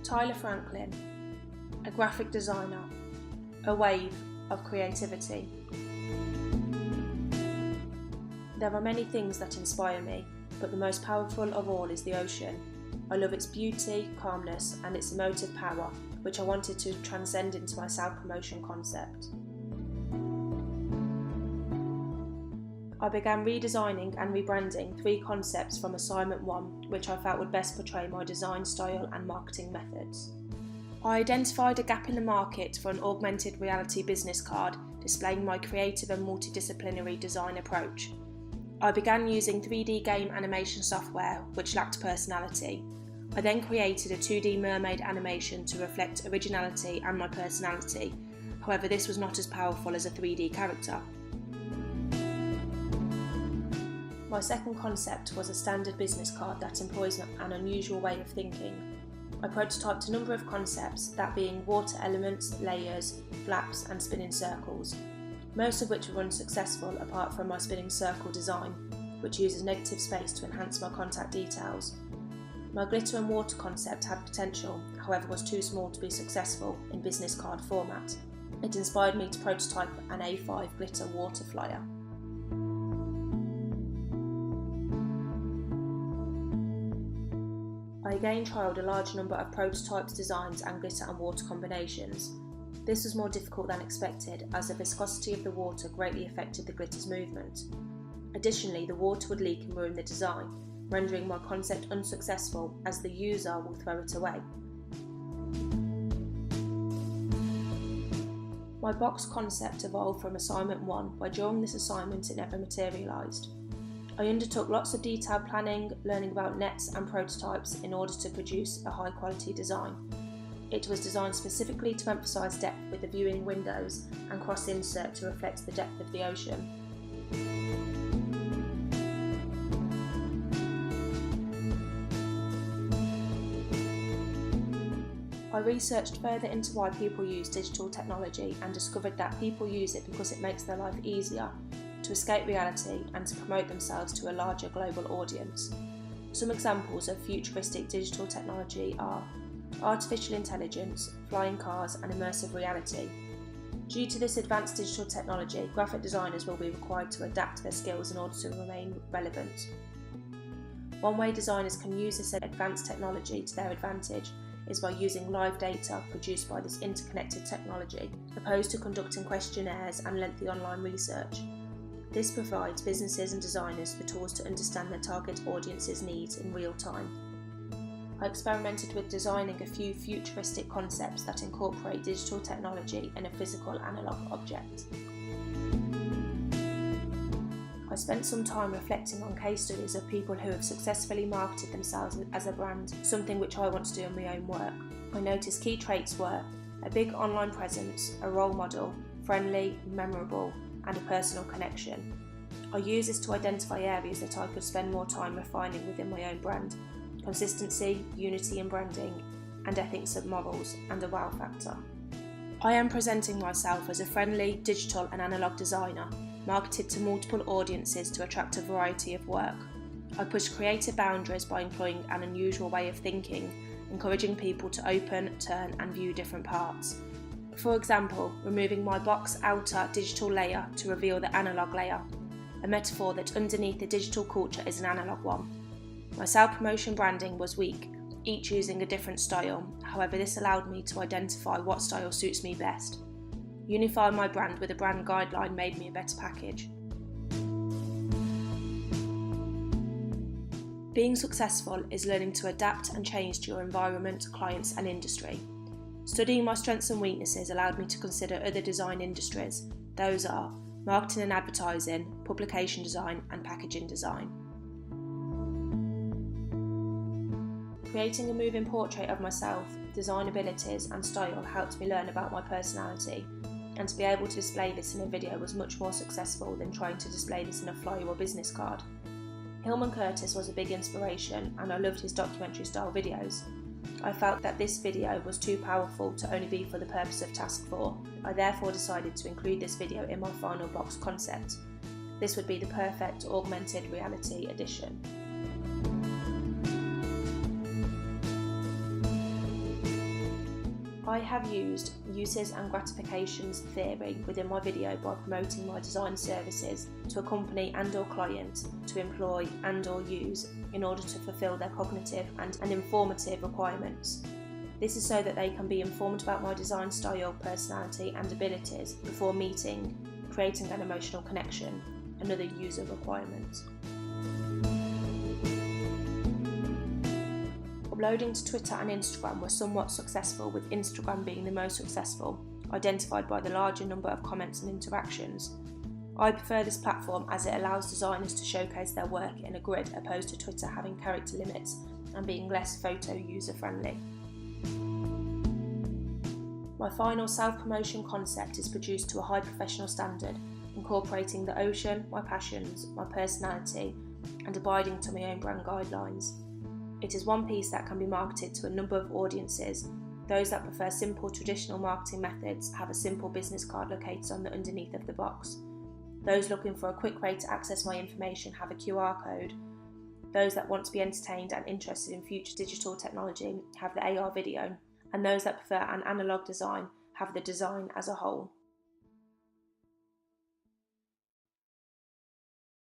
Tyler Franklin, a graphic designer, a wave of creativity. There are many things that inspire me, but the most powerful of all is the ocean. I love its beauty, calmness, and its emotive power, which I wanted to transcend into my self-promotion concept. I began redesigning and rebranding 3 concepts from assignment 1, which I felt would best portray my design style and marketing methods. I identified a gap in the market for an augmented reality business card displaying my creative and multidisciplinary design approach. I began using 3D game animation software which lacked personality. I then created a 2D mermaid animation to reflect originality and my personality. However, this was not as powerful as a 3D character. My second concept was a standard business card that employs an unusual way of thinking. I prototyped a number of concepts, that being water elements, layers, flaps and spinning circles, most of which were unsuccessful apart from my spinning circle design, which uses negative space to enhance my contact details. My glitter and water concept had potential, however was too small to be successful in business card format. It inspired me to prototype an A5 glitter water flyer. I again trialled a large number of prototypes, designs and glitter and water combinations. This was more difficult than expected as the viscosity of the water greatly affected the glitter's movement. Additionally, the water would leak and ruin the design, rendering my concept unsuccessful as the user will throw it away. My box concept evolved from assignment 1, where during this assignment it never materialised. I undertook lots of detailed planning, learning about nets and prototypes in order to produce a high quality design. It was designed specifically to emphasise depth with the viewing windows and cross insert to reflect the depth of the ocean. I researched further into why people use digital technology and discovered that people use it because it makes their life easier, to escape reality and to promote themselves to a larger global audience. Some examples of futuristic digital technology are artificial intelligence, flying cars and immersive reality. Due to this advanced digital technology, graphic designers will be required to adapt their skills in order to remain relevant. One way designers can use this advanced technology to their advantage is by using live data produced by this interconnected technology, opposed to conducting questionnaires and lengthy online research. This provides businesses and designers the tools to understand their target audience's needs in real time. I experimented with designing a few futuristic concepts that incorporate digital technology in a physical analog object. I spent some time reflecting on case studies of people who have successfully marketed themselves as a brand, something which I want to do in my own work. I noticed key traits were a big online presence, a role model, friendly, memorable, and a personal connection. I use this to identify areas that I could spend more time refining within my own brand: consistency, unity in branding, and ethics and morals, and a wow factor. I am presenting myself as a friendly, digital and analog designer, marketed to multiple audiences to attract a variety of work. I push creative boundaries by employing an unusual way of thinking, encouraging people to open, turn and view different parts. For example, removing my box outer digital layer to reveal the analog layer, a metaphor that underneath the digital culture is an analog one. My self-promotion branding was weak, each using a different style, however this allowed me to identify what style suits me best. Unifying my brand with a brand guideline made me a better package. Being successful is learning to adapt and change to your environment, clients and industry. Studying my strengths and weaknesses allowed me to consider other design industries. Those are marketing and advertising, publication design and packaging design. Creating a moving portrait of myself, design abilities and style helped me learn about my personality, and to be able to display this in a video was much more successful than trying to display this in a flyer or business card. Hillman Curtis was a big inspiration and I loved his documentary style videos. I felt that this video was too powerful to only be for the purpose of Task 4. I therefore decided to include this video in my final box concept. This would be the perfect augmented reality edition. I have used uses and gratifications theory within my video by promoting my design services to a company and or client to employ and or use in order to fulfil their cognitive and informative requirements. This is so that they can be informed about my design style, personality and abilities before meeting, creating an emotional connection, another user requirement. Uploading to Twitter and Instagram were somewhat successful, with Instagram being the most successful, identified by the larger number of comments and interactions. I prefer this platform as it allows designers to showcase their work in a grid opposed to Twitter having character limits and being less photo user friendly. My final self-promotion concept is produced to a high professional standard, incorporating the ocean, my passions, my personality, and abiding to my own brand guidelines. It is one piece that can be marketed to a number of audiences. Those that prefer simple traditional marketing methods have a simple business card located on the underneath of the box. Those looking for a quick way to access my information have a QR code. Those that want to be entertained and interested in future digital technology have the AR video, and those that prefer an analogue design have the design as a whole.